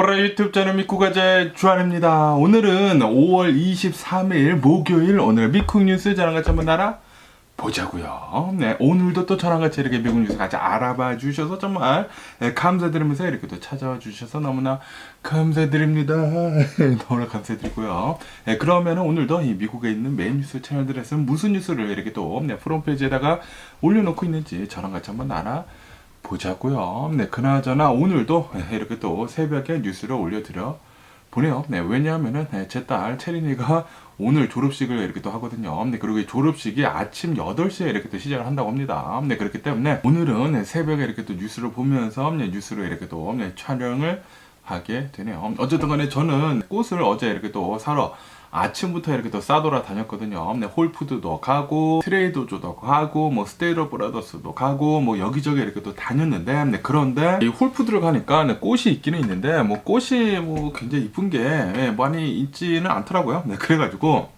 오라 유튜브 채널 미쿠가제 주한입니다. 오늘은 5월 23일 목요일, 오늘 미국 뉴스 저랑 같이 한번 알아보자고요. 네, 오늘도 또 저랑 같이 이렇게 미국 뉴스 같이 알아봐 주셔서 정말 감사드리면서 이렇게 또 찾아와 주셔서 너무나 감사드립니다. 너무나 감사드리고요. 네, 그러면 오늘도 이 미국에 있는 메인 뉴스 채널들에서 무슨 뉴스를 이렇게 또 프론페이지에다가 올려놓고 있는지 저랑 같이 한번 보자고요. 네, 그나저나 오늘도 이렇게 또 새벽에 뉴스를 올려드려 보네요. 네, 왜냐하면은 제 딸 체린이가 오늘 졸업식을 이렇게 또 하거든요. 네, 그리고 이 졸업식이 아침 8시에 이렇게 또 시작을 한다고 합니다. 네, 그렇기 때문에 오늘은 새벽에 이렇게 또 뉴스를 보면서 뉴스를 이렇게 또 촬영을 하게 되네요. 어쨌든 간에 저는 꽃을 어제 이렇게 또 사러 아침부터 이렇게 또 싸돌아 다녔거든요. 네, 홀푸드도 가고 트레이더조도 가고 뭐 스테이트 브라더스도 가고 뭐 여기저기 이렇게 또 다녔는데, 네, 그런데 이 홀푸드를 가니까 꽃이 있기는 있는데 뭐 꽃이 뭐 굉장히 이쁜 게 많이 있지는 않더라고요. 네, 그래가지고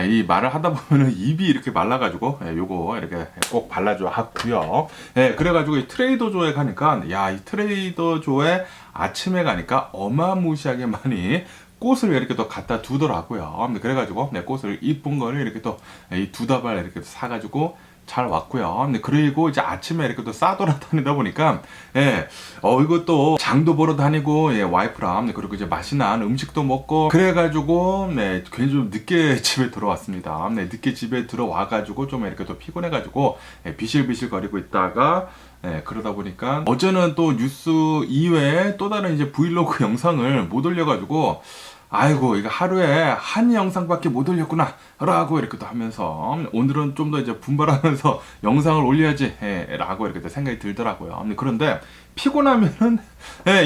이 말을 하다 보면은 입이 이렇게 말라가지고 요거 이렇게 꼭 발라줘 하고요. 그래가지고 이 트레이더조에 가니까 이 트레이더조에 아침에 가니까 어마무시하게 많이 꽃을 이렇게 또 갖다 두더라고요. 그래가지고 꽃을 이쁜 거를 이렇게 또 이 두 다발 이렇게 사가지고 잘 왔고요. 그리고 이제 아침에 이렇게 또 싸돌아다니다 보니까 이것도 장도 보러 다니고 와이프랑 그리고 이제 맛있는 음식도 먹고 그래가지고 괜히 좀 늦게 집에 들어왔습니다. 늦게 집에 들어와가지고 좀 이렇게 또 피곤해가지고 비실비실 거리고 있다가 그러다 보니까 어제는 또 뉴스 이외에 또 다른 이제 브이로그 영상을 못 올려가지고 아이고 이거 하루에 한 영상밖에 못 올렸구나 라고 이렇게 또 하면서 오늘은 좀 더 이제 분발하면서 영상을 올려야지 라고 이렇게 또 생각이 들더라고요. 그런데 피곤하면은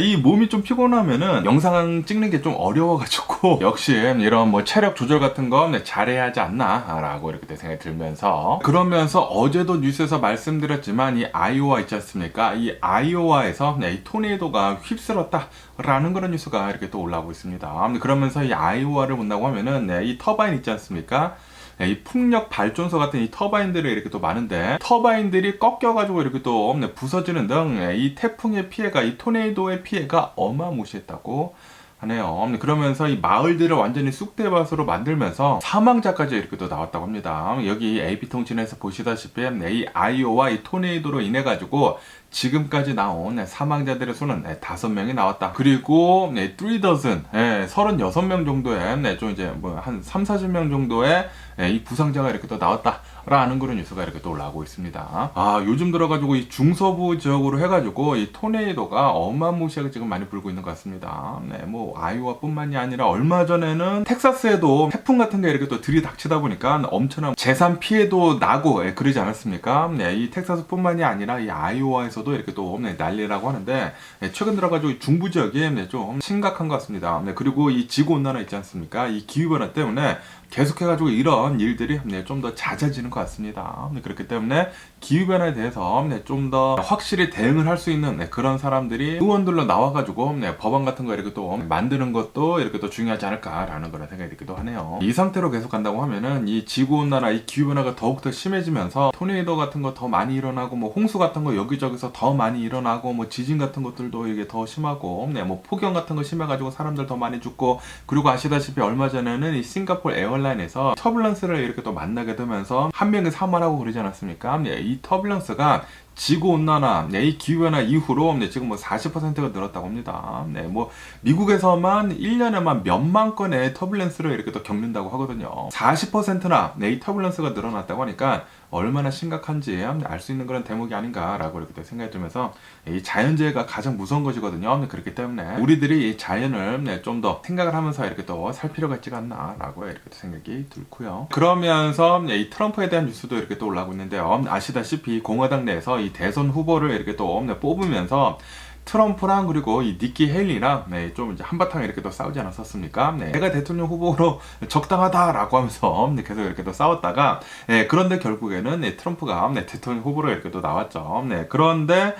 이 몸이 좀 피곤하면은 영상 찍는 게 좀 어려워가지고 역시 이런 뭐 체력 조절 같은 거 잘해야 하지 않나 라고 이렇게 또 생각이 들면서, 그러면서 어제도 뉴스에서 말씀드렸지만 이 아이오와 있지 않습니까? 이 아이오와에서 이 토네이도가 휩쓸었다 라는 그런 뉴스가 이렇게 또 올라오고 있습니다. 그러면서 이 아이오와를 본다고 하면은 이 터바인 있지 않습니까? 이 풍력 발전소 같은 이 터바인들이 이렇게 또 많은데 터바인들이 꺾여가지고 이렇게 또 부서지는 등 이 태풍의 피해가, 이 토네이도의 피해가 어마무시했다고 하네요. 그러면서 이 마을들을 완전히 쑥대밭으로 만들면서 사망자까지 이렇게 또 나왔다고 합니다. 여기 AP통신에서 보시다시피 이 아이오와 이 토네이도로 인해 가지고 지금까지 나온 사망자들의 수는 5명이 나왔다. 그리고 36명 정도의 좀 이제 뭐 한 30-40명 정도의 이 부상자가 이렇게 또 나왔다 라는 그런 뉴스가 이렇게 또 올라오고 있습니다. 요즘 들어가지고 이 중서부 지역으로 해가지고 이 토네이도가 어마무시하게 지금 많이 불고 있는 것 같습니다. 뭐 아이오와 뿐만이 아니라 얼마 전에는 텍사스에도 태풍 같은 게 이렇게 또 들이닥치다 보니까 엄청난 재산 피해도 나고 그러지 않았습니까? 이 텍사스 뿐만이 아니라 이 아이오와에서도 이렇게 또 난리라고 하는데 최근 들어가지고 중부 지역이 좀 심각한 것 같습니다. 그리고 이 지구온난화 있지 않습니까? 이 기후변화 때문에 계속해가지고 이런 일들이 좀 더 잦아지는 것 같습니다. 그렇기 때문에 기후변화에 대해서 좀 더 확실히 대응을 할 수 있는 그런 사람들이 의원들로 나와가지고 법안 같은 거 이렇게 또 만드는 것도 이렇게 또 중요하지 않을까라는 그런 생각이 들기도 하네요. 이 상태로 계속 간다고 하면은 이 지구온난화, 이 기후변화가 더욱더 심해지면서 토네이도 같은 거 더 많이 일어나고 뭐 홍수 같은 거 여기저기서 더 많이 일어나고 뭐 지진 같은 것들도 이게 더 심하고 뭐 폭염 같은 거 심해가지고 사람들 더 많이 죽고, 그리고 아시다시피 얼마 전에는 이 싱가포르 에어라인에서 터뷸런스를 이렇게 또 만나게 되면서 한 명이 사망하고 그러지 않았습니까? 이 터뷸런스가 지구온난화, 이 기후변화 이후로 지금 뭐 40%가 늘었다고 합니다. 뭐 미국에서만 1년에만 몇만 건의 터뷸런스를 이렇게 또 겪는다고 하거든요. 40%나 이 터뷸런스가 늘어났다고 하니까 얼마나 심각한지 알 수 있는 그런 대목이 아닌가라고 이렇게 생각이 들면서 이 자연재해가 가장 무서운 것이거든요. 그렇기 때문에 우리들이 이 자연을 좀 더 생각을 하면서 이렇게 또 살 필요가 있지 않나라고 이렇게 생각이 들고요. 그러면서 이 트럼프에 대한 뉴스도 이렇게 또 올라오고 있는데요. 아시다시피 공화당 내에서 이 대선 후보를 이렇게 또 뽑으면서 트럼프랑 그리고 이 니키 헤일리랑 좀 이제 한바탕 이렇게 또 싸우지 않았었습니까? 내가 대통령 후보로 적당하다라고 하면서 계속 이렇게 또 싸웠다가 그런데 결국에는 트럼프가 대통령 후보로 이렇게 또 나왔죠. 그런데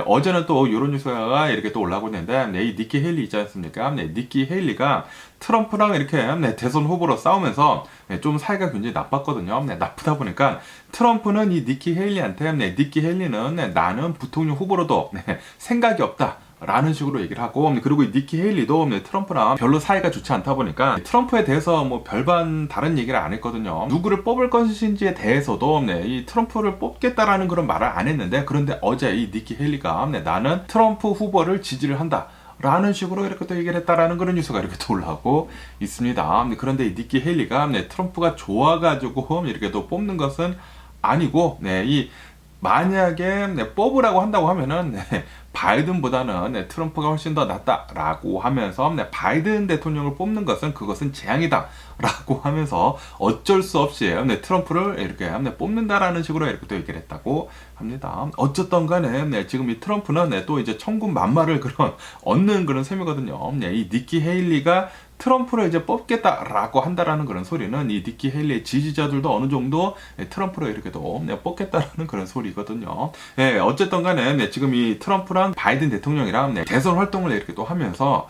어제는 또 이런 뉴스가 이렇게 또 올라오고 있는데 이 니키 헤일리 있지 않습니까? 니키 헤일리가 트럼프랑 이렇게 대선 후보로 싸우면서 좀 사이가 굉장히 나빴거든요. 나쁘다 보니까 트럼프는 이 니키 헤일리한테 니키 헤일리는 나는 부통령 후보로도 생각이 없다 라는 식으로 얘기를 하고, 그리고 니키 헤일리도 트럼프랑 별로 사이가 좋지 않다 보니까 트럼프에 대해서 뭐 별반 다른 얘기를 안 했거든요. 누구를 뽑을 것인지에 대해서도 이 트럼프를 뽑겠다라는 그런 말을 안 했는데, 그런데 어제 이 니키 헤일리가 나는 트럼프 후보를 지지를 한다 라는 식으로 이렇게 또 얘기를 했다라는 그런 뉴스가 이렇게 또 올라오고 있습니다. 그런데 이 니키 헤일리가 트럼프가 좋아가지고 이렇게 또 뽑는 것은 아니고, 이 만약에 뽑으라고 한다고 하면은 바이든보다는 트럼프가 훨씬 더 낫다라고 하면서 바이든 대통령을 뽑는 것은 그것은 재앙이다 라고 하면서 어쩔 수 없이 트럼프를 이렇게 뽑는다라는 식으로 이렇게 또 얘기를 했다고 합니다. 어쨌든 간에 지금 이 트럼프는 또 이제 천군만마를 그런 얻는 그런 셈이거든요. 이 니키 헤일리가 트럼프를 이제 뽑겠다라고 한다라는 그런 소리는 이 니키 헤일리의 지지자들도 어느 정도 트럼프를 이렇게 또 뽑겠다라는 그런 소리거든요. 어쨌든 간에 지금 이 트럼프랑 바이든 대통령이랑 대선 활동을 이렇게 또 하면서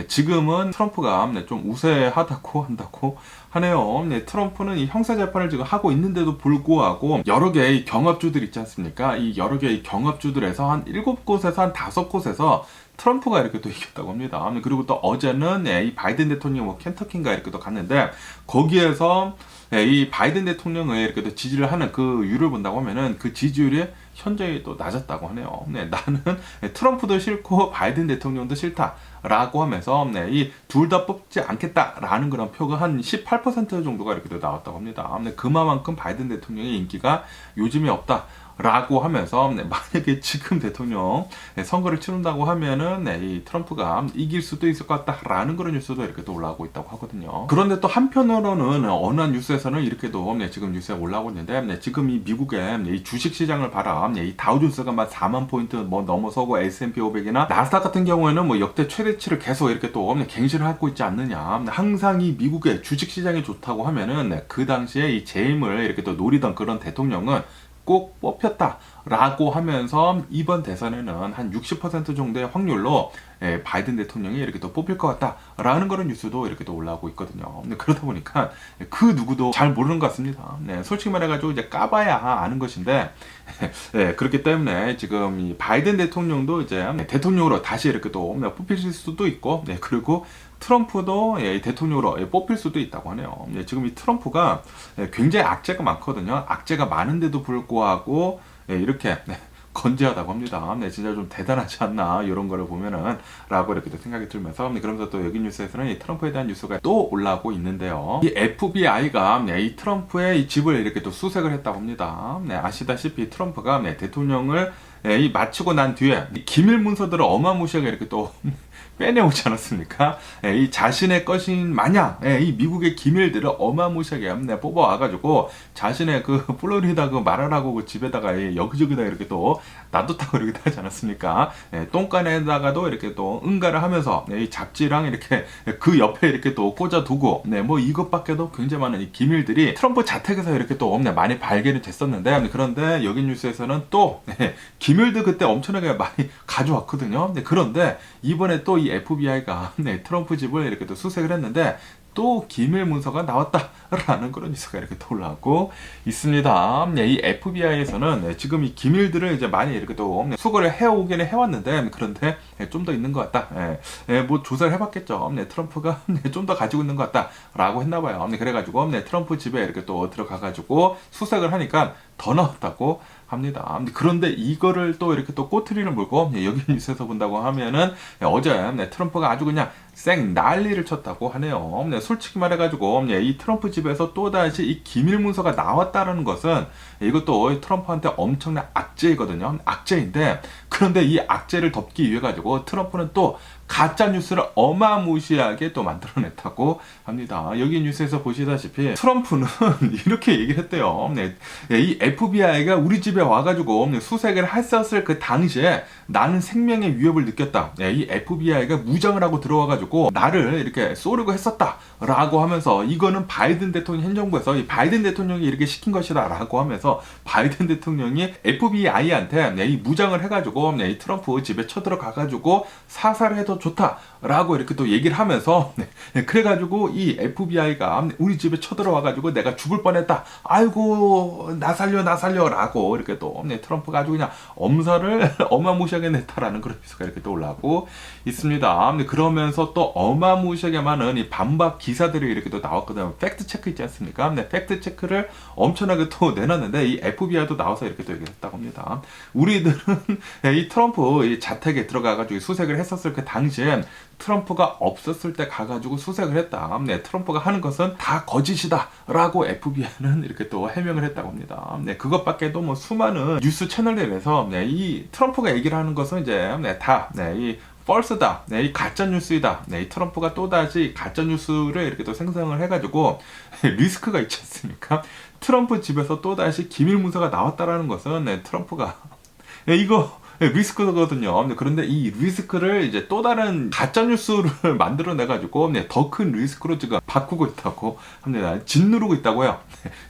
지금은 트럼프가 좀 우세하다고 한다고 하네요. 트럼프는 이 형사재판을 지금 하고 있는데도 불구하고 여러 개의 경합주들 있지 않습니까? 이 여러 개의 경합주들에서 한 7곳에서 한 5곳에서 트럼프가 이렇게 또 이겼다고 합니다. 그리고 또 어제는 이 바이든 대통령 뭐 켄터키인가 이렇게 또 갔는데, 거기에서 이 바이든 대통령을 이렇게 또 지지를 하는 그 이유를 본다고 하면은 그 지지율이 현저히 또 낮았다고 하네요. 나는 트럼프도 싫고 바이든 대통령도 싫다라고 하면서 이 둘 다 뽑지 않겠다라는 그런 표가 한 18% 정도가 이렇게 또 나왔다고 합니다. 그만큼 바이든 대통령의 인기가 요즘에 없다 라고 하면서 만약에 지금 대통령 선거를 치른다고 하면은 이 트럼프가 이길 수도 있을 것 같다라는 그런 뉴스도 이렇게 또 올라오고 있다고 하거든요. 그런데 또 한편으로는 어느 한 뉴스에서는 이렇게도 지금 뉴스에 올라오고 있는데, 지금 이 미국의 이 주식 시장을 봐라. 이 다우존스가 막 4만 포인트 뭐 넘어서고 S&P 500이나 나스닥 같은 경우에는 뭐 역대 최대치를 계속 이렇게 또 갱신을 하고 있지 않느냐. 항상 이 미국의 주식 시장이 좋다고 하면은 그 당시에 이 재임을 이렇게 또 노리던 그런 대통령은 꼭 뽑혔다라고 하면서 이번 대선에는 한 60% 정도의 확률로 바이든 대통령이 이렇게 또 뽑힐 것 같다라는 그런 뉴스도 이렇게 또 올라오고 있거든요. 그러다 보니까 그 누구도 잘 모르는 것 같습니다. 솔직히 말해가지고 이제 까봐야 아는 것인데, 그렇기 때문에 지금 이 바이든 대통령도 이제 대통령으로 다시 이렇게 또 뽑힐 수도 있고, 그리고 트럼프도 대통령으로 뽑힐 수도 있다고 하네요. 지금 이 트럼프가 굉장히 악재가 많거든요. 악재가 많은데도 불구하고 이렇게 건재하다고 합니다. 진짜 좀 대단하지 않나 이런 거를 보면은 라고 이렇게 생각이 들면서, 그러면서 또 여기 뉴스에서는 이 트럼프에 대한 뉴스가 또 올라오고 있는데요. 이 FBI가 이 트럼프의 이 집을 이렇게 또 수색을 했다고 합니다. 아시다시피 트럼프가 대통령을 마치고 난 뒤에 기밀 문서들을 어마무시하게 이렇게 또 빼내오지 않았습니까? 이 자신의 것인 마냥 이 미국의 기밀들을 어마무시하게 뽑아와가지고 자신의 그 플로리다 그 마라라고 그 집에다가 여기저기다 이렇게 또 놔뒀다고 이렇게 하지 않았습니까? 똥간에다가도 이렇게 또 응가를 하면서 이 잡지랑 이렇게 그 옆에 이렇게 또 꽂아두고, 뭐 이것밖에도 굉장히 많은 이 기밀들이 트럼프 자택에서 이렇게 또 많이 발견이 됐었는데, 그런데 여기 뉴스에서는 또 기밀도 그때 엄청나게 많이 가져왔거든요. 그런데 이번에 또 이 FBI가 트럼프 집을 이렇게 또 수색을 했는데 또 기밀 문서가 나왔다라는 그런 뉴스가 이렇게 또 올라오고 있습니다. 이 FBI에서는 지금 이 기밀들을 이제 많이 이렇게 또 수거를 해오기는 해왔는데, 그런데 좀 더 있는 것 같다. 뭐 조사를 해봤겠죠. 트럼프가 좀 더 가지고 있는 것 같다라고 했나봐요. 그래가지고 트럼프 집에 이렇게 또 들어가가지고 수색을 하니까 더 나왔다고 합니다. 그런데 이거를 또 이렇게 또 꼬투리를 물고 여기 뉴스에서 본다고 하면은 어제 트럼프가 아주 그냥 쌩 난리를 쳤다고 하네요. 솔직히 말해가지고 이 트럼프 집에서 또다시 이 기밀 문서가 나왔다는 것은 이것도 트럼프한테 엄청난 악재이거든요. 악재인데, 그런데 이 악재를 덮기 위해 가지고 트럼프는 또 가짜 뉴스를 어마무시하게 또 만들어냈다고 합니다. 여기 뉴스에서 보시다시피 트럼프는 이렇게 얘기를 했대요. 이 FBI가 우리 집에 와가지고 수색을 했었을 그 당시에 나는 생명의 위협을 느꼈다. 이 FBI가 무장을 하고 들어와가지고 해가지고 나를 이렇게 쏘려고 했었다라고 하면서 이거는 바이든 대통령 행정부에서 이 바이든 대통령이 이렇게 시킨 것이다라고 하면서 바이든 대통령이 FBI한테 이 무장을 해가지고 이 트럼프 집에 쳐들어가가지고 사살해도 좋다라고 이렇게 또 얘기를 하면서 그래가지고 이 FBI가 우리 집에 쳐들어와가지고 내가 죽을 뻔했다. 아이고 나 살려라고 이렇게 또 트럼프가 아주 그냥 엄살을 어마무시하게 냈다라는 그런 뉴스가 이렇게 또 올라오고 있습니다. 그러면서 또 어마무시하게 많은 이 반박 기사들이 이렇게 또 나왔거든요. 팩트 체크 있지 않습니까? 팩트 체크를 엄청나게 또 내놨는데 이 FBI도 나와서 이렇게 또 얘기를 했다고 합니다. 우리들은 이 트럼프 이 자택에 들어가가지고 수색을 했었을 그 당시엔 트럼프가 없었을 때 가가지고 수색을 했다. 트럼프가 하는 것은 다 거짓이다라고 FBI는 이렇게 또 해명을 했다고 합니다. 그것밖에도 뭐 수많은 뉴스 채널들에서 이 트럼프가 얘기를 하는 것은 이제 이 false다, 이 가짜 뉴스이다. 이 트럼프가 또다시 가짜 뉴스를 이렇게 또 생성을 해가지고 리스크가 있지 않습니까? 트럼프 집에서 또다시 기밀 문서가 나왔다라는 것은 트럼프가 이거 리스크거든요. 그런데 이 리스크를 이제 또 다른 가짜 뉴스를 만들어내가지고 더 큰 리스크로 지금 바꾸고 있다고 합니다. 짓누르고 있다고요.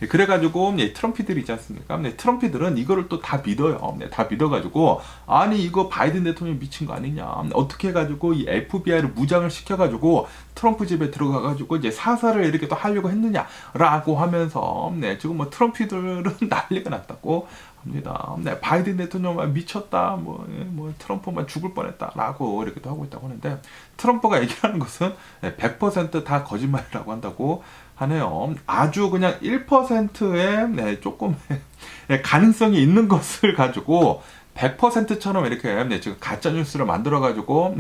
그래가지고 트럼피들이 있지 않습니까? 트럼피들은 이거를 또 다 믿어요. 다 믿어가지고 아니 이거 바이든 대통령이 미친 거 아니냐? 어떻게 해가지고 이 FBI를 무장을 시켜가지고 트럼프 집에 들어가가지고 이제 사살을 이렇게 또 하려고 했느냐라고 하면서 지금 뭐 트럼피들은 난리가 났다고 합니다. 바이든 대통령만 미쳤다, 뭐 트럼프만 죽을 뻔했다라고 이렇게 또 하고 있다고 하는데 트럼프가 얘기하는 것은 100%다 거짓말이라고 한다고 하네요. 아주 그냥 1%의 조금 가능성이 있는 것을 가지고 100%처럼 이렇게 지금 가짜 뉴스를 만들어 가지고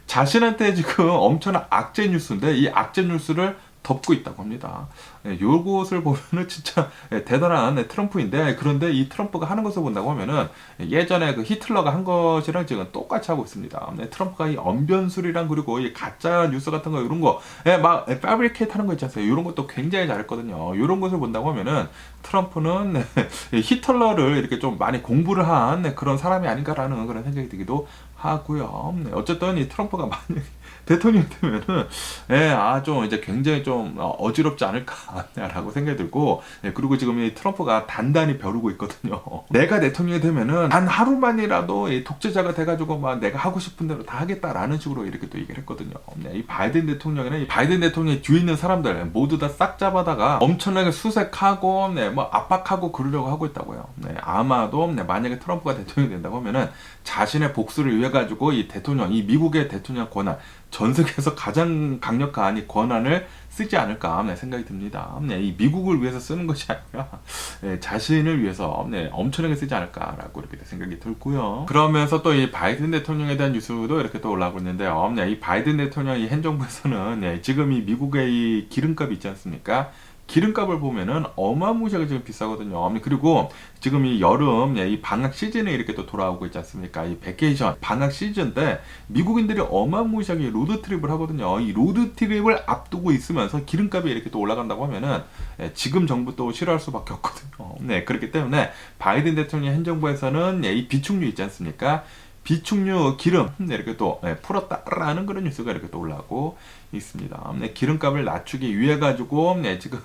자신한테 지금 엄청난 악재 뉴스인데 이 악재 뉴스를 덮고 있다고 합니다. 요것을 보면은 진짜 대단한 트럼프인데 그런데 이 트럼프가 하는 것을 본다고 하면은 예전에 그 히틀러가 한 것이랑 지금 똑같이 하고 있습니다. 트럼프가 이 언변술이랑 그리고 이 가짜 뉴스 같은 거 이런 거 막 패브리케이트 하는 거 있지 않습니까? 이런 것도 굉장히 잘했거든요. 이런 것을 본다고 하면은 트럼프는 히틀러를 이렇게 좀 많이 공부를 한 그런 사람이 아닌가라는 그런 생각이 들기도 하고요. 어쨌든 이 트럼프가 만약 대통령이 되면은 좀 이제 굉장히 좀 어지럽지 않을까라고 생각이 들고 그리고 지금 이 트럼프가 단단히 벼르고 있거든요. 내가 대통령이 되면은 단 하루만이라도 이 독재자가 돼가지고 막 내가 하고 싶은 대로 다 하겠다라는 식으로 이렇게 또 얘기를 했거든요. 이 바이든 대통령이나 이 바이든 대통령의 뒤에 있는 사람들 모두 다 싹 잡아다가 엄청나게 수색하고 뭐 압박하고 그러려고 하고 있다고요. 아마도 만약에 트럼프가 대통령이 된다고 하면은 자신의 복수를 위해 가지고 이 대통령, 이 미국의 대통령 권한 전 세계에서 가장 강력한 이 권한을 쓰지 않을까 생각이 듭니다. 이 미국을 위해서 쓰는 것이 아니라 자신을 위해서 엄청나게 쓰지 않을까라고 이렇게 생각이 들고요. 그러면서 또 이 바이든 대통령에 대한 뉴스도 이렇게 또 올라오고 있는데요. 이 바이든 대통령 이 행정부에서는 지금 이 미국의 이 기름값이 있지 않습니까? 기름값을 보면은 어마무시하게 지금 비싸거든요. 그리고 지금 이 여름 이 방학 시즌에 이렇게 또 돌아오고 있지 않습니까? 이 베케이션 방학 시즌인데 미국인들이 어마무시하게 로드트립을 하거든요. 이 로드트립을 앞두고 있으면서 기름값이 이렇게 또 올라간다고 하면은 지금 정부 또 싫어할 수밖에 없거든요. 그렇기 때문에 바이든 대통령 행정부에서는 이 비축류 있지 않습니까? 비축류 기름 이렇게 또 풀었다라는 그런 뉴스가 이렇게 또 올라오고 있습니다. 기름값을 낮추기 위해 가지고 지금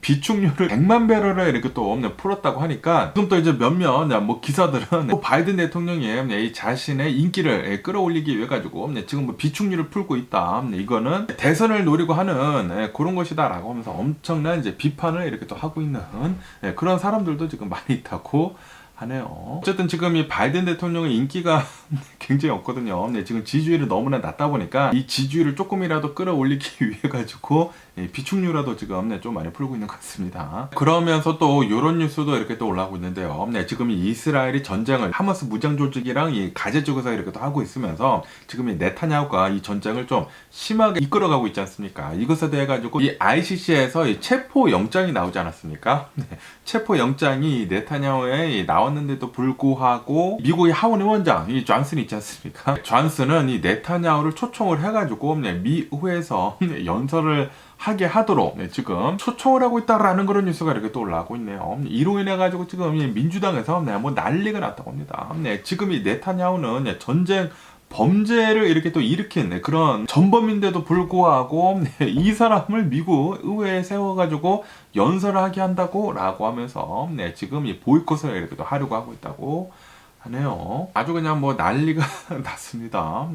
비축류를 100만 배럴을 이렇게 또 풀었다고 하니까 지금 또 이제 몇몇 뭐 기사들은 바이든 대통령이 이 자신의 인기를 끌어올리기 위해 가지고 지금 뭐 비축류를 풀고 있다. 이거는 대선을 노리고 하는 그런 것이다라고 하면서 엄청난 이제 비판을 이렇게 또 하고 있는 그런 사람들도 지금 많이 있다고 하네요. 어쨌든 지금 이 바이든 대통령의 인기가 굉장히 없거든요. 지금 지지율이 너무나 낮다 보니까 이 지지율을 조금이라도 끌어올리기 위해 가지고 비축류라도 지금 좀 많이 풀고 있는 것 같습니다. 그러면서 또 이런 뉴스도 이렇게 또 올라오고 있는데요. 지금 이 이스라엘이 전쟁을 하마스 무장 조직이랑 이 가제 쪽에서 이렇게 또 하고 있으면서 지금 이 네타냐후가 이 전쟁을 좀 심하게 이끌어가고 있지 않습니까? 이것에 대해 가지고 이 ICC에서 이 체포 영장이 나오지 않았습니까? 체포 영장이 네타냐후에 나왔는데도 불구하고 미국의 하원 의원장 이 존슨이 있지 않습니까? 존슨은 이 네타냐후를 초청을 해가지고 미의회에서 연설을 하게 하도록 지금 초청을 하고 있다라는 그런 뉴스가 이렇게 또 올라오고 있네요. 이로 인해 가지고 지금 민주당에서 뭐 난리가 났다고 합니다. 지금 이 네타냐후는 전쟁 범죄를 이렇게 또 일으킨 그런 전범인데도 불구하고 이 사람을 미국 의회에 세워가지고 연설을 하게 한다고 라고 하면서 지금 이 보이콧을 이렇게 또 하려고 하고 있다고 하네요. 아주 그냥 뭐 난리가 났습니다.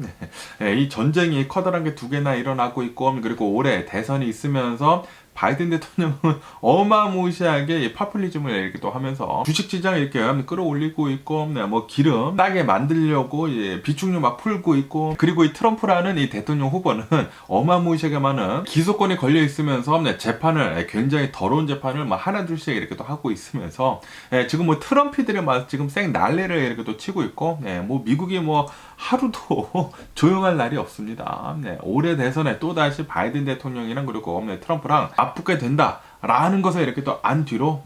이 전쟁이 커다란 게 두 개나 일어나고 있고, 그리고 올해 대선이 있으면서 바이든 대통령은 어마무시하게 파퓰리즘을 이렇게 또 하면서 주식 시장을 이렇게 끌어올리고 있고, 뭐 기름 싸게 만들려고 비축류 막 풀고 있고, 그리고 이 트럼프라는 이 대통령 후보는 어마무시하게 많은 기소권이 걸려 있으면서 재판을 굉장히 더러운 재판을 막 하나둘씩 이렇게 또 하고 있으면서 지금 뭐 트럼피들이 막 지금 쌩 난리를 이렇게 또 치고 있고, 뭐 미국이 뭐 하루도 조용할 날이 없습니다. 올해 대선에 또 다시 바이든 대통령이랑 그리고 트럼프랑 맞붙게 된다. 라는 것을 이렇게 또 안 뒤로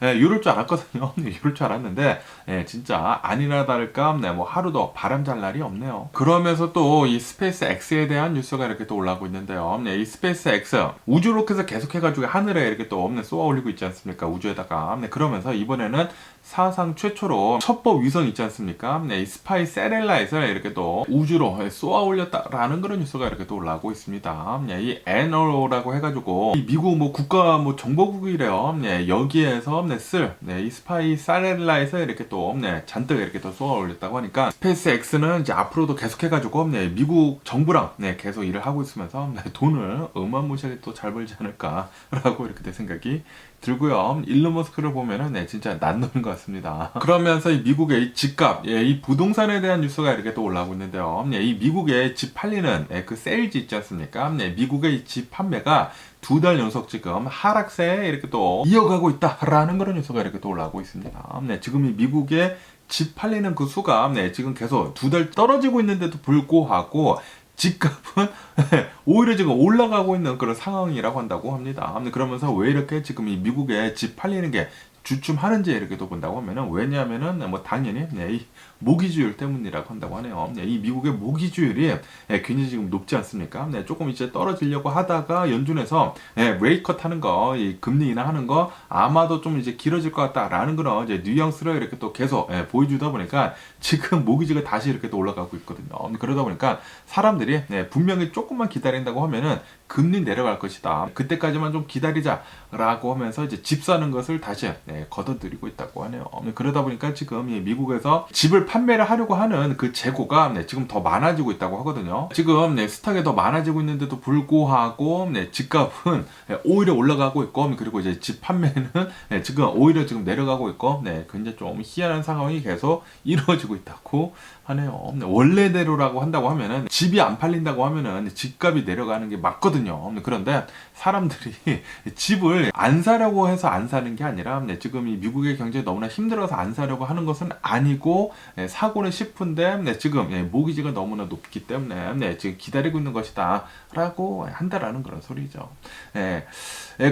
이럴 줄 알았거든요. 이럴 줄 알았는데 진짜 아니나 다를까 뭐 하루도 바람잘 날이 없네요. 그러면서 또 이 스페이스 X에 대한 뉴스가 이렇게 또 올라오고 있는데요. 이 스페이스 X 우주 로켓을 계속해가지고 하늘에 이렇게 또 쏘아 올리고 있지 않습니까? 우주에다가 그러면서 이번에는 사상 최초로 첩보 위성 있지 않습니까? 이 스파이 세렐라이트를 이렇게 또 우주로 쏘아 올렸다라는 그런 뉴스가 이렇게 또 올라오고 있습니다. 이 NRO라고 해가지고 이 미국 뭐 국가 뭐 정보국이래요. 여기에서 쓸 이 스파이 세렐라이트를 이렇게 또 잔뜩 이렇게 또 쏘아 올렸다고 하니까 스페이스 X는 이제 앞으로도 계속해가지고 미국 정부랑 계속 일을 하고 있으면서 돈을 어마무시하게 또 잘 벌지 않을까라고 이렇게 내 생각이 들고요. 일론 머스크를 보면은 진짜 난놈인 것 같습니다. 그러면서 이 미국의 이 집값, 이 부동산에 대한 뉴스가 이렇게 또 올라오고 있는데요. 이 미국의 집 팔리는 그 세일즈 있지 않습니까? 미국의 집 판매가 2달 연속 지금 하락세에 이렇게 또 이어가고 있다라는 그런 뉴스가 이렇게 또 올라오고 있습니다. 지금 이 미국의 집 팔리는 그 수가 지금 계속 2달 떨어지고 있는데도 불구하고 집값은 오히려 지금 올라가고 있는 그런 상황이라고 한다고 합니다. 그러면서 왜 이렇게 지금 이 미국에 집 팔리는 게 주춤하는지 이렇게 또 본다고 하면은, 왜냐하면은 뭐 당연히 이 모기지율 때문이라고 한다고 하네요. 이 미국의 모기지율이 굉장히 지금 높지 않습니까? 조금 이제 떨어지려고 하다가 연준에서 레이컷 하는 거, 이 금리 인하하는 거 아마도 좀 이제 길어질 것 같다라는 그런 이제 뉘앙스를 이렇게 또 계속 보여주다 보니까 지금 모기지가 다시 이렇게 또 올라가고 있거든요. 그러다 보니까 사람들이 분명히 조금만 기다린다고 하면은 금리 내려갈 것이다. 그때까지만 좀 기다리자라고 하면서 이제 집 사는 것을 다시 걷어들이고 있다고 하네요. 그러다 보니까 지금 이 미국에서 집을 판매를 하려고 하는 그 재고가 지금 더 많아지고 있다고 하거든요. 지금 스탁이 더 많아지고 있는데도 불구하고 집값은 오히려 올라가고 있고, 그리고 이제 집 판매는 지금 오히려 지금 내려가고 있고, 굉장히 좀 희한한 상황이 계속 이루어지고 있다고 하네요. 원래대로라고 한다고 하면은 집이 안 팔린다고 하면은 집값이 내려가는 게 맞거든요. 그런데 사람들이 집을 안 사려고 해서 안 사는 게 아니라 지금 이 미국의 경제가 너무나 힘들어서 안 사려고 하는 것은 아니고 사고는 싶은데 지금 모기지가 너무나 높기 때문에 지금 기다리고 있는 것이다 라고 한다라는 그런 소리죠.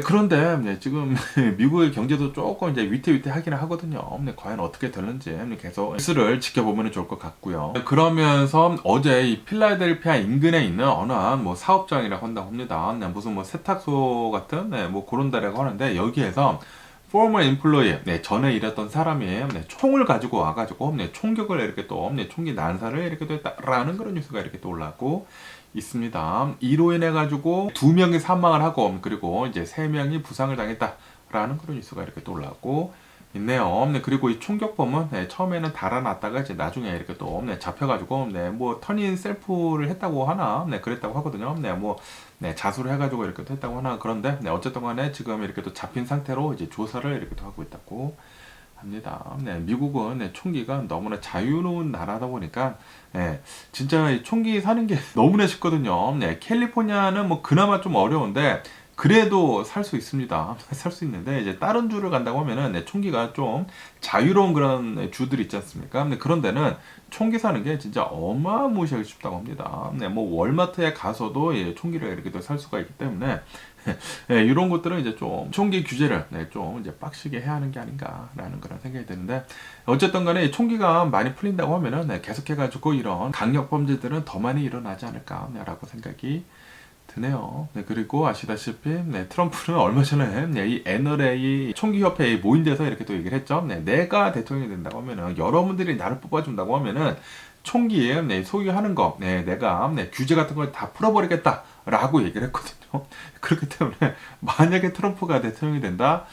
그런데 지금 미국의 경제도 조금 이제 위태위태하기는 하거든요. 과연 어떻게 되는지 계속 뉴스를 지켜보면 좋을 것 같고요. 그러면서 어제 이 필라델피아 인근에 있는 어느 한 뭐 사업장이라고 한다고 합니다. 무슨 뭐 세탁소 같은 뭐 그런 데라고 하는데, 여기에서 former employee, 전에 일했던 사람이 총을 가지고 와가지고 총격을 이렇게 또 총기 난사를 이렇게 또 했다라는 그런 뉴스가 이렇게 또 올라오고 있습니다. 이로 인해 가지고 2명이 사망을 하고, 그리고 이제 3명이 부상을 당했다라는 그런 뉴스가 이렇게 또 올라오고 있네요. 그리고 이 총격범은 처음에는 달아났다가 이제 나중에 이렇게 또 잡혀가지고 뭐 터닝 셀프를 했다고 하나 그랬다고 하거든요. 뭐 자수를 해가지고 이렇게 또 했다고 하나. 그런데 어쨌든 간에 지금 이렇게 또 잡힌 상태로 이제 조사를 이렇게 또 하고 있다고 합니다. 미국은 총기가 너무나 자유로운 나라다 보니까 진짜 총기 사는 게 너무나 쉽거든요. 캘리포니아는 뭐 그나마 좀 어려운데 그래도 살 수 있습니다. 살 수 있는데 이제 다른 주를 간다고 하면은 총기가 좀 자유로운 그런 주들이 있지 않습니까? 그런 데는 총기 사는 게 진짜 어마무시하게 쉽다고 합니다. 뭐 월마트에 가서도 총기를 이렇게 살 수가 있기 때문에 이런 것들은 이제 좀 총기 규제를 좀 이제 빡시게 해야 하는 게 아닌가라는 그런 생각이 드는데, 어쨌든 간에 총기가 많이 풀린다고 하면은 계속해가지고 이런 강력 범죄들은 더 많이 일어나지 않을까라고 생각이 드네요. 네, 그리고 아시다시피 네, 트럼프는 얼마 전에 네, 이 NRA 총기협회 모인 데서 이렇게 또 얘기를 했죠. 네, 내가 대통령이 된다고 하면은 여러분들이 나를 뽑아준다고 하면은 총기 네, 소유하는 거, 네, 내가 네, 규제 같은 걸 다 풀어버리겠다라고 얘기를 했거든요. 그렇기 때문에 만약에 트럼프가 대통령이 된다,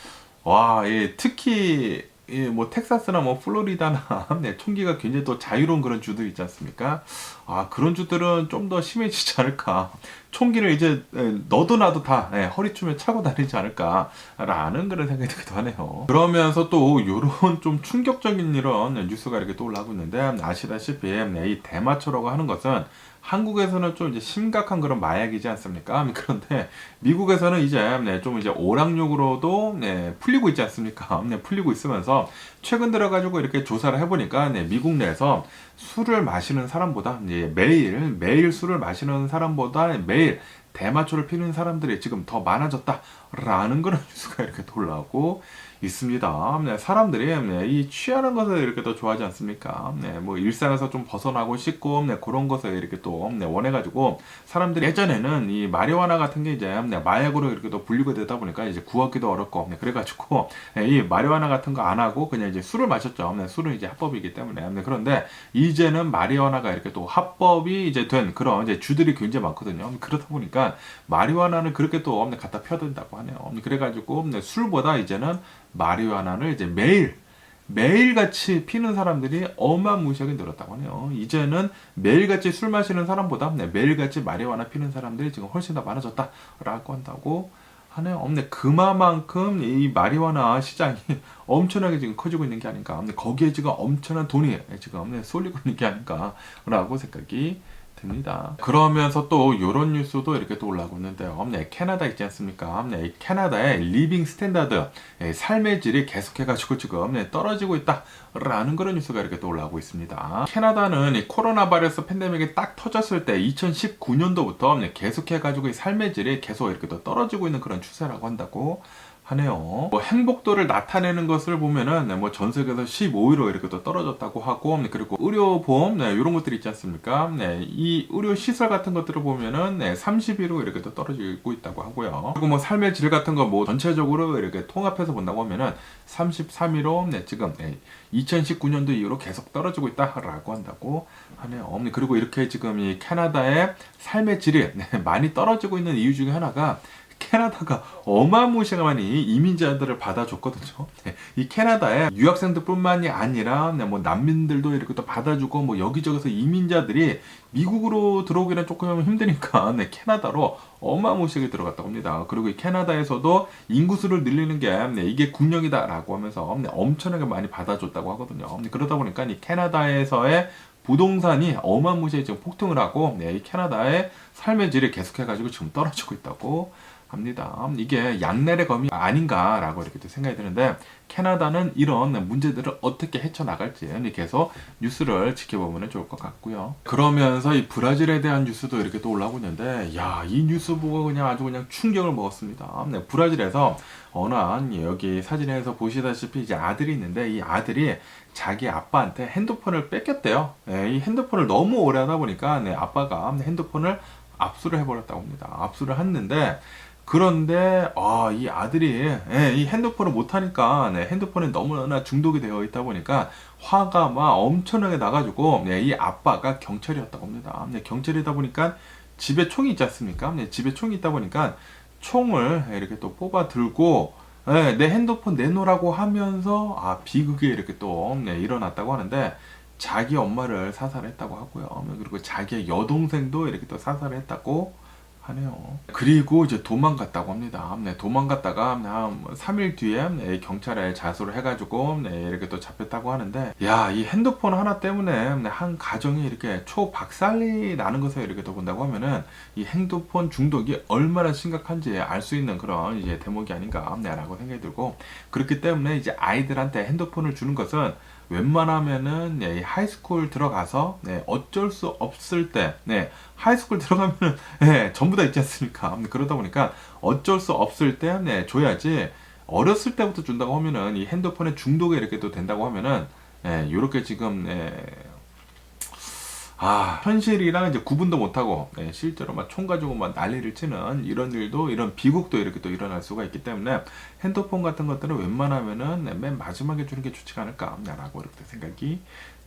와, 예, 특히 예, 뭐 텍사스나 뭐 플로리다나 네, 총기가 굉장히 또 자유로운 그런 주들 있지 않습니까? 아, 그런 주들은 좀 더 심해지지 않을까. 총기를 이제 너도 나도 다 허리춤에 차고 다니지 않을까라는 그런 생각이 들기도 하네요. 그러면서 또 요런 좀 충격적인 이런 뉴스가 이렇게 또 올라오고 있는데 아시다시피 이 대마초라고 하는 것은 한국에서는 좀 이제 심각한 그런 마약이지 않습니까? 그런데 미국에서는 이제 좀 이제 오락용으로도 풀리고 있지 않습니까? 풀리고 있으면서 최근 들어 가지고 이렇게 조사를 해보니까 미국 내에서 술을 마시는 사람보다 이제 매일 술을 마시는 사람보다 매일 대마초를 피는 사람들이 지금 더 많아졌다라는 그런 뉴스가 이렇게 또 올라오고 있습니다. 네, 사람들이 이 취하는 것을 이렇게 또 좋아하지 않습니까? 네, 뭐 일상에서 좀 벗어나고 싶고 그런 것을 이렇게 또 원해가지고 사람들이 예전에는 이 마리화나 같은 게 이제 마약으로 이렇게 또 분류가 되다 보니까 이제 구하기도 어렵고 그래가지고 이 마리화나 같은 거 안 하고 그냥 이제 술을 마셨죠. 술은 이제 합법이기 때문에 그런데 이제는 마리화나가 이렇게 또 합법이 이제 된 그런 이제 주들이 굉장히 많거든요. 그러다 보니까 마리화나는 그렇게 또 갖다 펴야 된다고 하네요. 그래가지고 술보다 이제는 마리화나를 이제 매일같이 피는 사람들이 어마무시하게 늘었다고 하네요. 이제는 매일같이 술 마시는 사람보다 매일같이 마리화나 피는 사람들이 지금 훨씬 더 많아졌다라고 한다고 하네요. 그만큼 이 마리화나 시장이 엄청나게 지금 커지고 있는 게 아닌가. 거기에 지금 엄청난 돈이 지금 쏠리고 있는 게 아닌가라고 생각이 듭니다. 그러면서 또 이런 뉴스도 이렇게 또 올라오고 있는데요. 캐나다 있지 않습니까? 캐나다의 리빙 스탠다드, 삶의 질이 계속해가지고 지금 떨어지고 있다라는 그런 뉴스가 이렇게 또 올라오고 있습니다. 캐나다는 이 코로나 바이러스 팬데믹이 딱 터졌을 때 2019년도부터 계속해가지고 이 삶의 질이 계속 이렇게 또 떨어지고 있는 그런 추세라고 한다고 하네요. 뭐 행복도를 나타내는 것을 보면은 뭐 전 세계에서 15위로 이렇게 또 떨어졌다고 하고 그리고 의료보험 이런 것들이 있지 않습니까? 이 의료 시설 같은 것들을 보면은 30위로 이렇게 또 떨어지고 있다고 하고요. 그리고 뭐 삶의 질 같은 거 뭐 전체적으로 이렇게 통합해서 본다고 하면은 33위로 지금 2019년도 이후로 계속 떨어지고 있다라고 한다고 하네요. 그리고 이렇게 지금 이 캐나다의 삶의 질이 많이 떨어지고 있는 이유 중에 하나가 캐나다가 어마무시하게 많이 이민자들을 받아줬거든요. 이 캐나다에 유학생들뿐만이 아니라 뭐 난민들도 이렇게 또 받아주고 뭐 여기저기서 이민자들이 미국으로 들어오기는 조금 힘드니까 캐나다로 어마무시하게 들어갔다고 합니다. 그리고 이 캐나다에서도 인구수를 늘리는 게 이게 국력이다라고 하면서 엄청나게 많이 받아줬다고 하거든요. 그러다 보니까 이 캐나다에서의 부동산이 어마무시하게 지금 폭등을 하고 이 캐나다의 삶의 질이 계속해가지고 지금 떨어지고 있다고 합니다. 이게 양날의 검이 아닌가라고 이렇게 또 생각이 드는데 캐나다는 이런 문제들을 어떻게 헤쳐나갈지 계속 뉴스를 지켜보면 좋을 것 같고요. 그러면서 이 브라질에 대한 뉴스도 이렇게 또 올라오고 있는데 이 뉴스 보고 그냥 아주 그냥 충격을 먹었습니다. 브라질에서 어느 한 여기 사진에서 보시다시피 이제 아들이 있는데 이 아들이 자기 아빠한테 핸드폰을 뺏겼대요. 이 핸드폰을 너무 오래 하다 보니까 아빠가 핸드폰을 압수를 해버렸다고 합니다. 압수를 했는데 그런데 이 아들이 이 핸드폰을 못하니까 핸드폰에 너무나 중독이 되어 있다 보니까 화가 막 엄청나게 나가지고 이 아빠가 경찰이었다고 합니다. 경찰이다 보니까 집에 총이 있지 않습니까? 집에 총이 있다 보니까 총을 이렇게 또 뽑아 들고 내 핸드폰 내놓으라고 하면서 비극이 이렇게 또 일어났다고 하는데 자기 엄마를 사살했다고 하고요. 그리고 자기의 여동생도 이렇게 또 사살했다고 하네요. 그리고 이제 도망갔다고 합니다. 도망갔다가 한 3일 뒤에 경찰에 자수를 해가지고 이렇게 또 잡혔다고 하는데 이 핸드폰 하나 때문에 한 가정이 이렇게 초박살이 나는 것을 이렇게 또 본다고 하면은 이 핸드폰 중독이 얼마나 심각한지 알 수 있는 그런 이제 대목이 아닌가라고 생각이 들고 그렇기 때문에 이제 아이들한테 핸드폰을 주는 것은 웬만하면은 하이스쿨 들어가서 어쩔 수 없을 때 하이스쿨 들어가면은 전부 다 있지 않습니까? 그러다 보니까 어쩔 수 없을 때 줘야지 어렸을 때부터 준다고 하면은 이 핸드폰에 중독에 이렇게 또 된다고 하면은 요렇게 지금 현실이랑 이제 구분도 못하고, 실제로 막 총 가지고 막 난리를 치는 이런 일도, 이런 비극도 이렇게 또 일어날 수가 있기 때문에 핸드폰 같은 것들은 웬만하면은 맨 마지막에 주는 게 좋지 않을까라고 이렇게 생각이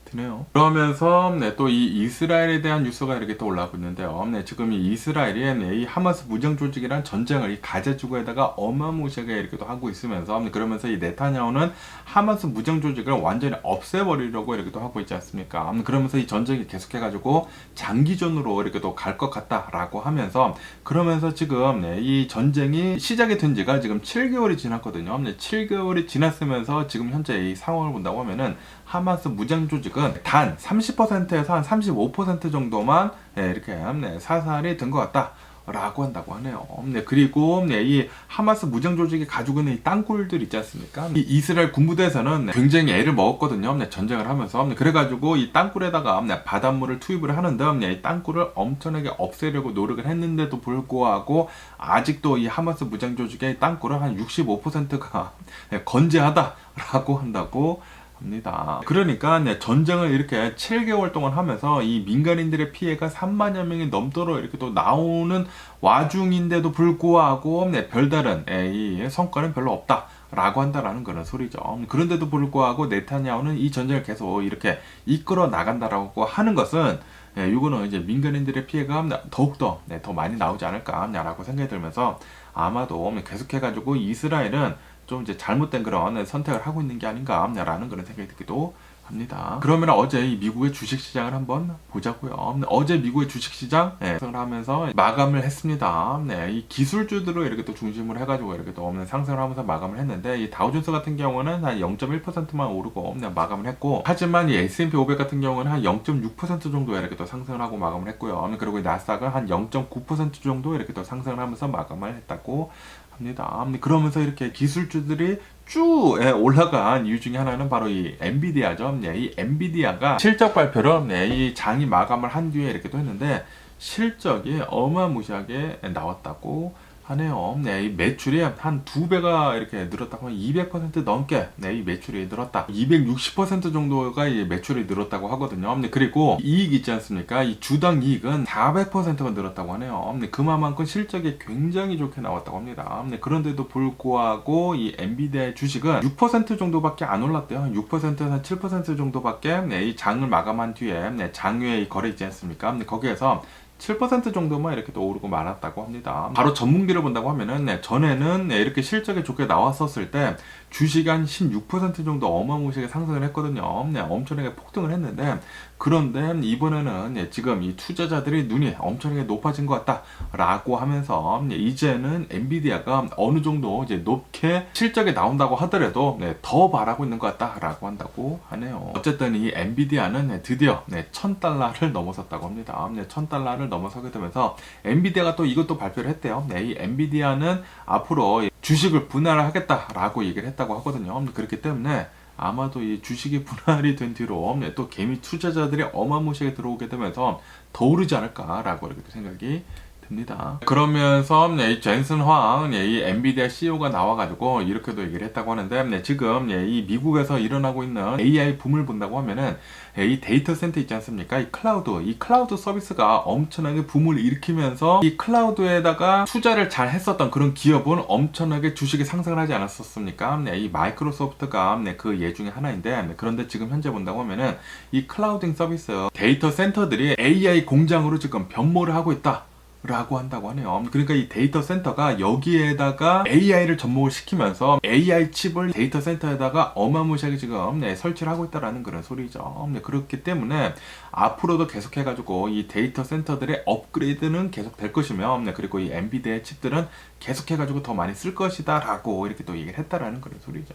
드네요. 그러면서 또 이 이스라엘에 대한 뉴스가 이렇게 또 올라오고 있는데요. 지금 이 이스라엘이 이 하마스 무장 조직이란 전쟁을 이 가자 지구에다가 어마무시하게 이렇게 또 하고 있으면서, 그러면서 이 네타냐후는 하마스 무장 조직을 완전히 없애버리려고 이렇게 또 하고 있지 않습니까? 그러면서 이 전쟁이 계속해가지고 장기전으로 이렇게 또 갈 것 같다라고 하면서, 그러면서 지금 이 전쟁이 시작이 된 지가 지금 7개월이 지났거든요. 7개월이 지났으면서 지금 현재 이 상황을 본다고 하면은 하마스 무장 조직은 단 30%에서 한 35% 정도만 이렇게 사살이 된 것 같다 라고 한다고 하네요. 그리고 이 하마스 무장 조직이 가지고 있는 이 땅굴들 있지 않습니까? 이 이스라엘 군부대에서는 굉장히 애를 먹었거든요. 전쟁을 하면서. 그래가지고 이 땅굴에다가 바닷물을 투입을 하는데, 이 땅굴을 엄청나게 없애려고 노력을 했는데도 불구하고 아직도 이 하마스 무장 조직의 땅굴은 한 65%가 건재하다라고 한다고 합니다. 그러니까 전쟁을 이렇게 7개월 동안 하면서 이 민간인들의 피해가 3만여 명이 넘도록 이렇게 또 나오는 와중인데도 불구하고 별다른 이 성과는 별로 없다 라고 한다라는 그런 소리죠. 그런데도 불구하고 네타냐후는 이 전쟁을 계속 이렇게 이끌어 나간다라고 하는 것은, 이거는 이제 민간인들의 피해가 더욱더 더 많이 나오지 않을까라고 생각이 들면서, 아마도 계속해가지고 이스라엘은 좀 이제 잘못된 그런 선택을 하고 있는 게 아닌가라는 그런 생각이 들기도 합니다. 그러면 어제 이 미국의 주식시장을 한번 보자고요. 어제 미국의 주식시장 상승을 하면서 마감을 했습니다. 이 기술주들을 이렇게 또 중심으로 해가지고 이렇게 또 상승을 하면서 마감을 했는데, 이 다우존스 같은 경우는 한 0.1%만 오르고 마감을 했고, 하지만 이 S&P 500 같은 경우는 한 0.6% 정도 이렇게 또 상승을 하고 마감을 했고요. 그리고 이 나스닥은 한 0.9% 정도 이렇게 또 상승을 하면서 마감을 했다고 합니다. 그러면서 이렇게 기술주들이 쭉 올라간 이유 중에 하나는 바로 이 엔비디아죠. 이 엔비디아가 실적 발표를 이 장이 마감을 한 뒤에 이렇게 또 했는데, 실적이 어마무시하게 나왔다고 하네요. 이 매출이 한 2배가 이렇게 늘었다고, 200% 넘게 이 매출이 늘었다. 260% 정도가 이 매출이 늘었다고 하거든요. 그리고 이익 있지 않습니까? 이 주당 이익은 400%가 늘었다고 하네요. 그만큼 실적이 굉장히 좋게 나왔다고 합니다. 그런데도 불구하고 이 엔비디아의 주식은 6% 정도밖에 안 올랐대요. 6%에서 한 7% 정도밖에 이 장을 마감한 뒤에 장외의 거래 있지 않습니까? 거기에서 7% 정도만 이렇게 또 오르고 말았다고 합니다. 바로 전분기를 본다고 하면은 전에는 이렇게 실적이 좋게 나왔었을 때 주식이 한 16% 정도 어마무시하게 상승을 했거든요. 엄청나게 폭등을 했는데, 그런데 이번에는 지금 이 투자자들의 눈이 엄청나게 높아진 것 같다라고 하면서, 이제는 엔비디아가 어느 정도 이제 높게 실적이 나온다고 하더라도 더 바라고 있는 것 같다라고 한다고 하네요. 어쨌든 이 엔비디아는 드디어 $1,000를 넘어섰다고 합니다. $1,000를 넘어서게 되면서 엔비디아가 또 이것도 발표를 했대요. 이 엔비디아는 앞으로 주식을 분할하겠다라고 얘기를 했다고 하거든요. 그렇기 때문에 아마도 이 주식이 분할이 된 뒤로 또 개미 투자자들이 어마무시하게 들어오게 되면서 더 오르지 않을까라고 이렇게 생각이 듭니다. 그러면서 이 젠슨 황, 이 엔비디아 CEO가 나와가지고 이렇게도 얘기를 했다고 하는데, 지금 이 미국에서 일어나고 있는 AI 붐을 본다고 하면은 이 데이터 센터 있지 않습니까? 이 클라우드 서비스가 엄청나게 붐을 일으키면서, 이 클라우드에다가 투자를 잘 했었던 그런 기업은 엄청나게 주식이 상승을 하지 않았었습니까? 이 마이크로소프트가 그 예 중에 하나인데, 그런데 지금 현재 본다고 하면은 이 클라우딩 서비스 데이터 센터들이 AI 공장으로 지금 변모를 하고 있다 라고 한다고 하네요. 그러니까 이 데이터 센터가 여기에다가 AI를 접목을 시키면서 AI 칩을 데이터 센터에다가 어마무시하게 지금 설치를 하고 있다라는 그런 소리죠. 그렇기 때문에 앞으로도 계속해가지고 이 데이터 센터들의 업그레이드는 계속 될 것이며, 그리고 이 엔비디아의 칩들은 계속해가지고 더 많이 쓸 것이다 라고 이렇게 또 얘기를 했다라는 그런 소리죠.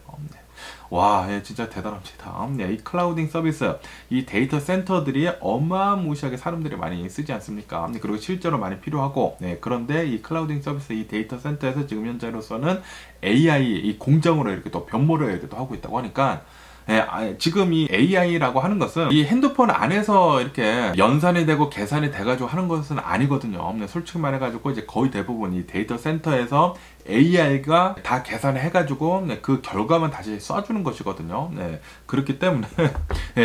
와, 진짜 대단합니다. 이 클라우딩 서비스, 이 데이터 센터들이 어마무시하게 사람들이 많이 쓰지 않습니까? 그리고 실제로 많이 필요하고, 그런데 이 클라우딩 서비스, 이 데이터 센터에서 지금 현재로서는 AI 이 공장으로 이렇게 또 변모를 이렇게 또 하고 있다고 하니까, 지금 이 AI라고 하는 것은 이 핸드폰 안에서 이렇게 연산이 되고 계산이 돼가지고 하는 것은 아니거든요. 솔직히 말해가지고 이제 거의 대부분 이 데이터 센터에서 AI가 다 계산을 해가지고 그 결과만 다시 쏴주는 것이거든요. 그렇기 때문에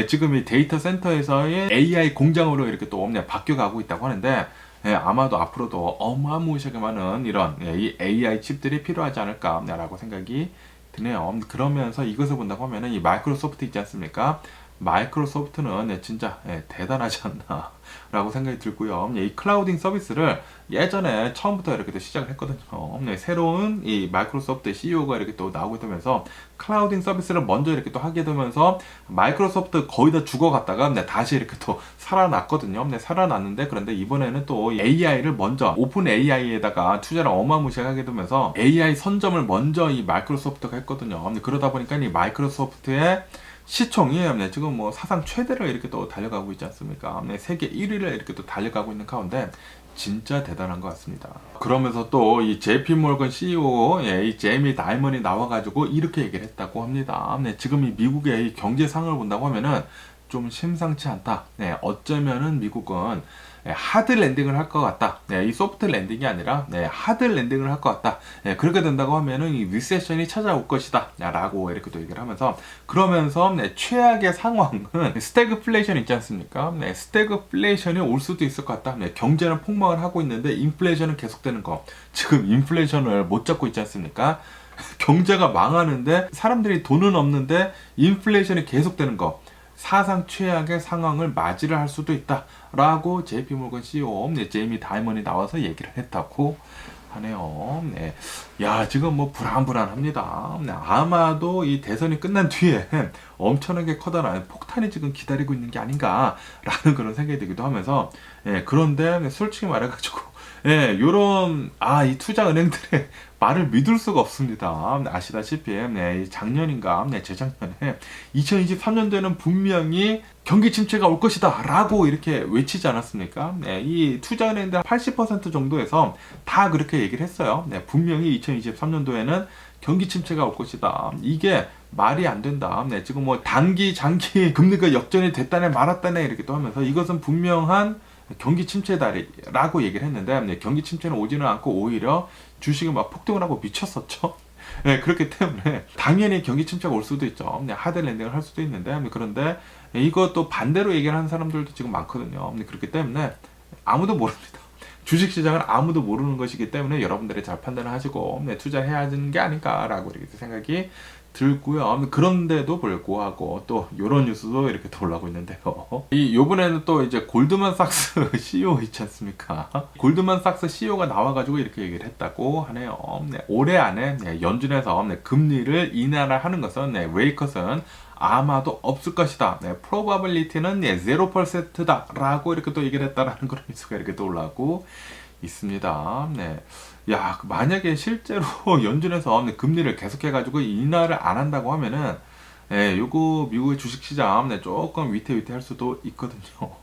지금 이 데이터 센터에서의 AI 공장으로 이렇게 또 바뀌어가고 있다고 하는데, 아마도 앞으로도 어마무시하게 많은 이런 이 AI 칩들이 필요하지 않을까라고 생각이 드네요. 그러면서 이것을 본다고 하면은 이 마이크로소프트 있지 않습니까? 마이크로소프트는 진짜 대단하지 않나 라고 생각이 들고요. 이 클라우딩 서비스를 예전에 처음부터 이렇게 또 시작을 했거든요. 새로운 이 마이크로소프트 CEO가 이렇게 또 나오게 되면서 클라우딩 서비스를 먼저 이렇게 또 하게 되면서 마이크로소프트 거의 다 죽어갔다가 다시 이렇게 또 살아났거든요. 살아났는데, 그런데 이번에는 또 AI를 먼저 오픈 AI에다가 투자를 어마무시하게 하게 되면서 AI 선점을 먼저 이 마이크로소프트가 했거든요. 그러다 보니까 이 마이크로소프트의 시총이 지금 뭐 사상 최대를 이렇게 또 달려가고 있지 않습니까? 세계 1위를 이렇게 또 달려가고 있는 가운데 진짜 대단한 것 같습니다. 그러면서 또 이 JP 몰건 CEO 이 제이미 다이먼이 나와가지고 이렇게 얘기를 했다고 합니다. 지금 이 미국의 이 경제 상황을 본다고 하면은 좀 심상치 않다. 어쩌면은 미국은 하드 랜딩을 할 것 같다. 이 소프트 랜딩이 아니라 하드 랜딩을 할 것 같다. 그렇게 된다고 하면은 이 리세션이 찾아올 것이다. 라고 이렇게 또 얘기를 하면서, 그러면서 최악의 상황은 스태그플레이션 있지 않습니까? 스태그플레이션이 올 수도 있을 것 같다. 경제는 폭망을 하고 있는데 인플레이션은 계속되는 거. 지금 인플레이션을 못 잡고 있지 않습니까? 경제가 망하는데 사람들이 돈은 없는데 인플레이션이 계속되는 거. 사상 최악의 상황을 맞이를 할 수도 있다 라고 JP 몰건 CEO 제이미 다이먼이 나와서 얘기를 했다고 하네요. 야, 지금 뭐 불안합니다. 아마도 이 대선이 끝난 뒤에 엄청나게 커다란 폭탄이 지금 기다리고 있는 게 아닌가라는 그런 생각이 들기도 하면서, 그런데 솔직히 말해가지고 요런 이 투자 은행들의 말을 믿을 수가 없습니다. 아시다시피 작년인가 재작년에 2023년도에는 분명히 경기 침체가 올 것이다 라고 이렇게 외치지 않았습니까? 이 투자은행들 80% 정도에서 다 그렇게 얘기를 했어요. 분명히 2023년도에는 경기 침체가 올 것이다. 이게 말이 안 된다. 지금 뭐 단기 장기 금리가 역전이 됐다네 말았다네 이렇게 또 하면서 이것은 분명한 경기 침체다라고 얘기를 했는데, 경기 침체는 오지는 않고 오히려 주식이 막 폭등을 하고 미쳤었죠. 그렇기 때문에 당연히 경기 침체가 올 수도 있죠. 하드 랜딩을 할 수도 있는데, 그런데 이것도 반대로 얘기를 하는 사람들도 지금 많거든요. 그렇기 때문에 아무도 모릅니다. 주식시장은 아무도 모르는 것이기 때문에 여러분들이 잘 판단을 하시고 투자해야 하는 게 아닌가라고 이렇게 생각이 들고요. 그런데도 불구하고 또 이런 뉴스도 이렇게 또 올라오고 있는데요. 요번에는 또 이제 골드만삭스 CEO 있지 않습니까? 골드만삭스 CEO가 나와가지고 이렇게 얘기를 했다고 하네요. 올해 안에 연준에서 금리를 인하하는 것은 웨이컷은 아마도 없을 것이다. probability는 0%다 라고 이렇게 또 얘기를 했다라는 그런 뉴스가 이렇게 또 올라오고 있습니다. 야, 만약에 실제로 연준에서 금리를 계속해가지고 인하를 안 한다고 하면은, 요거 미국의 주식시장 조금 위태위태할 수도 있거든요.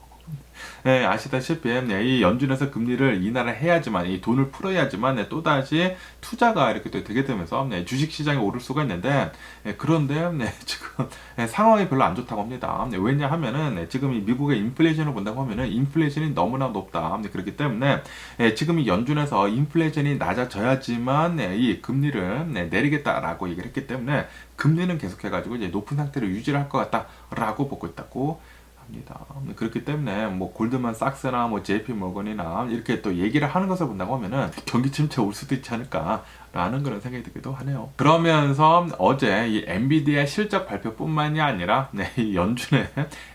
아시다시피 이 연준에서 금리를 인하를 해야지만, 이 돈을 풀어야지만 또다시 투자가 이렇게 또 되게 되면서 주식시장이 오를 수가 있는데, 그런데 지금 상황이 별로 안 좋다고 합니다. 왜냐하면은 지금 이 미국의 인플레이션을 본다고 하면은 인플레이션이 너무나 높다. 그렇기 때문에 지금 이 연준에서 인플레이션이 낮아져야지만 이 금리를 내리겠다라고 얘기를 했기 때문에 금리는 계속해가지고 이제 높은 상태를 유지를 할 것 같다라고 보고 있다고 합니다. 그렇기 때문에 뭐 골드만삭스나 뭐 JP 몰건이나 이렇게 또 얘기를 하는 것을 본다고 하면은 경기 침체 올 수도 있지 않을까라는 그런 생각이 들기도 하네요. 그러면서 어제 이 엔비디아 실적 발표뿐만이 아니라 이 연준의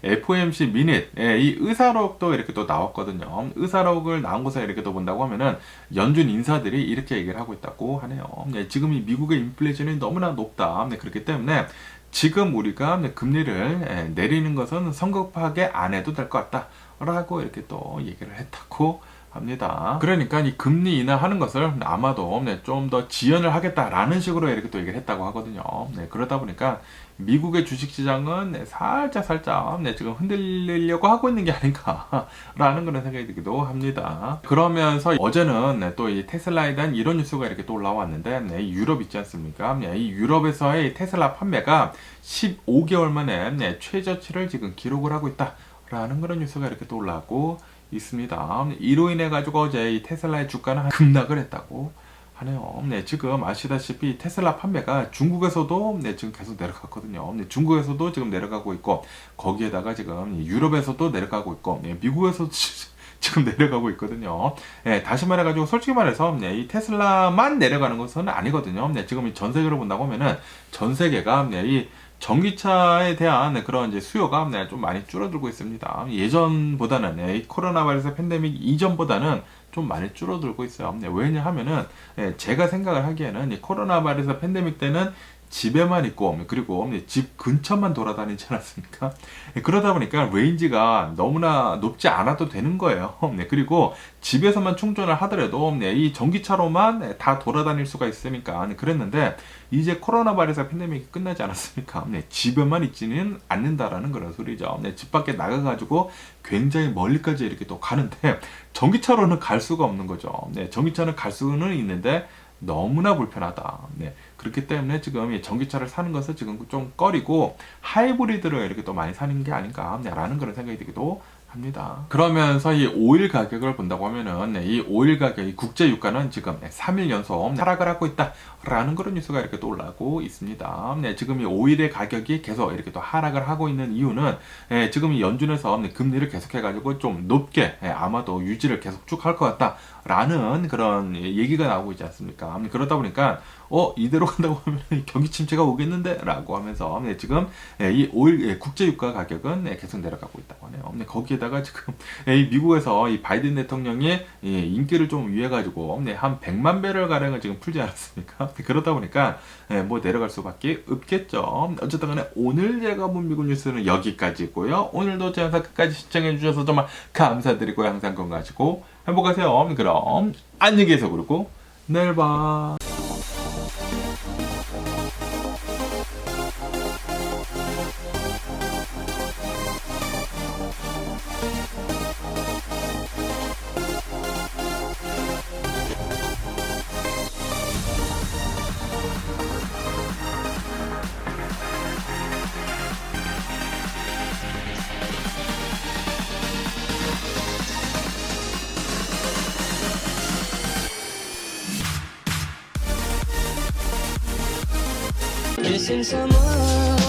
FOMC 미닛 이 의사록도 이렇게 또 나왔거든요. 의사록을 나온 것을 이렇게 또 본다고 하면은 연준 인사들이 이렇게 얘기를 하고 있다고 하네요. 지금 이 미국의 인플레이션이 너무나 높다. 그렇기 때문에 지금 우리가 금리를 내리는 것은 성급하게 안 해도 될 것 같다 라고 이렇게 또 얘기를 했다고 합니다. 그러니까 이 금리 인하하는 것을 아마도 좀 더 지연을 하겠다라는 식으로 이렇게 또 얘기를 했다고 하거든요. 그러다 보니까 미국의 주식시장은 살짝 지금 흔들리려고 하고 있는 게 아닌가라는 그런 생각이 들기도 합니다. 그러면서 어제는 또 이 테슬라에 대한 이런 뉴스가 이렇게 또 올라왔는데 이 유럽 있지 않습니까? 이 유럽에서의 테슬라 판매가 15개월 만에 최저치를 지금 기록을 하고 있다라는 그런 뉴스가 이렇게 또 올라오고 있습니다. 이로 인해 가지고 어제 이 테슬라의 주가는 급락을 했다고 하네요. 지금 아시다시피 테슬라 판매가 중국에서도 지금 계속 내려갔거든요. 중국에서도 지금 내려가고 있고, 거기에다가 지금 유럽에서도 내려가고 있고, 미국에서도 지금 내려가고 있거든요. 다시 말해가지고 솔직히 말해서 이 테슬라만 내려가는 것은 아니거든요. 지금 전 세계로 본다고 하면은 전 세계가 이 전기차에 대한 그런 이제 수요가 좀 많이 줄어들고 있습니다. 예전보다는 이 코로나 바이러스 팬데믹 이전보다는 좀 많이 줄어들고 있어요. 왜냐하면은 제가 생각을 하기에는 이 코로나 바이러스 팬데믹 때는 집에만 있고 그리고 집 근처만 돌아다니지 않았습니까? 그러다 보니까 레인지가 너무나 높지 않아도 되는 거예요. 그리고 집에서만 충전을 하더라도 이 전기차로만 다 돌아다닐 수가 있으니까 그랬는데, 이제 코로나 바이러스 팬데믹이 끝나지 않았습니까? 집에만 있지는 않는다라는 그런 소리죠. 집 밖에 나가가지고 굉장히 멀리까지 이렇게 또 가는데 전기차로는 갈 수가 없는 거죠. 전기차는 갈 수는 있는데 너무나 불편하다. 그렇기 때문에 지금 이 전기차를 사는 것을 지금 좀 꺼리고 하이브리드를 이렇게 또 많이 사는 게 아닌가라는 그런 생각이 들기도 합니다. 그러면서 이 오일 가격을 본다고 하면은 이 오일 가격이 국제 유가는 지금 3일 연속 하락을 하고 있다라는 그런 뉴스가 이렇게 또 올라오고 있습니다. 지금 이 오일의 가격이 계속 이렇게 또 하락을 하고 있는 이유는 지금 이 연준에서 금리를 계속해가지고 좀 높게 아마도 유지를 계속 쭉 할 것 같다라는 그런 얘기가 나오고 있지 않습니까? 그러다 보니까 이대로 간다고 하면 경기 침체가 오겠는데? 라고 하면서 지금 이 오일 국제 유가 가격은 계속 내려가고 있다고 하네요. 거기에다가 지금 이 미국에서 이 바이든 대통령이 인기를 좀 위해 가지고 한 100만 배럴 가량을 지금 풀지 않았습니까? 그러다 보니까 뭐 내려갈 수밖에 없겠죠. 어쨌든 간에 오늘 제가 본 미국 뉴스는 여기까지고요. 오늘도 제 영상 끝까지 시청해 주셔서 정말 감사드리고요. 항상 건강하시고 행복하세요. 그럼 안녕히 계세요. 그리고 내일 봐. Missing someone